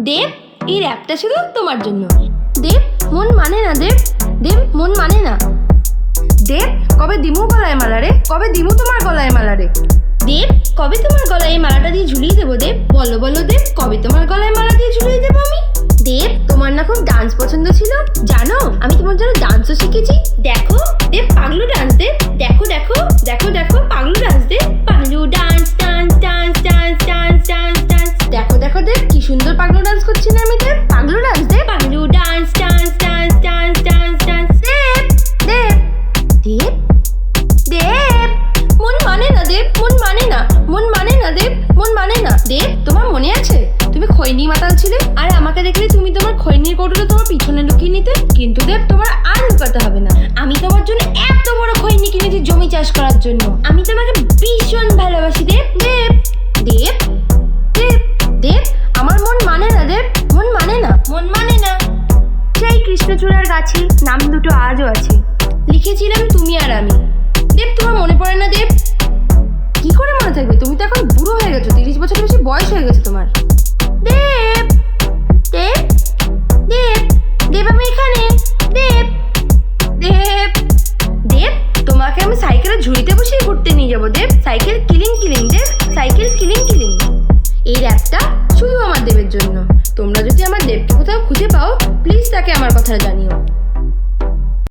দেব, এই র্যাপটা শুধু তোমার জন্য। দেব, মন মানে না দেব, দেব মন মানে না। দেব, কবে দিমু গলায় মালা রে, কবে দিমু তোমার গলায় মালা রে। দেব, কবে তোমার গলায় এই মালাটা দিয়ে ঝুলিয়ে দেবো দেব, বলো বলো দেব, কবে তোমার গলায় মালা দিয়ে ঝুলিয়ে দেবো আমি। দেব, তোমার না খুব ডান্স পছন্দ ছিল, জানো আমি তোমার জন্য ডান্সও শিখেছি। দেখো দেব, পাগলু ডান্স দেব, দেখো দেখো দেখো দেখো পাগলু ডান্স দেব, পাগলু dance dance dance dance dance dance dance. দেখো দেখো দেব, কি সুন্দর পাগলু ডান্স করছি না আমি দেব, পাগলু ডান্স দেব, পাগলু dance dance dance dance dance dance. দেব দেব দেব দেব, মন মানে না দেব, মন মানে না, মন মানে না দেব, মন মানে না। দেব, তোমার মনে আছে তুমি খৈনি মাতাল ছিলে, আর আমাকে দেখলে তুমি তোমার খৈনির কৌটোটা তোমার পিছনে লুকিয়ে নিতে। কিন্তু দেব, তোমার আর লুকাতে হবে না, আমি তোমার জন্য এত বড় খৈনি কিনেছি জমি চাষ করার জন্য। আমি তোমাকে ভীষণ ভালোবাসি দেব। দেব দেব দেব দেব, আমার মন মানে না দেব, মন মানে না, মন মানে না। সেই কৃষ্ণচূড়ার গাছে নাম দুটো আজও আছে, লিখেছিলাম তুমি আর আমি। দেব, তোমার মনে পড়ে না দেব? কি করে মনে থাকবে, তুমি তো এখন বুড়ো হয়ে গেছো, 30 বছরের বেশি বয়স হয়ে গেছে তোমার।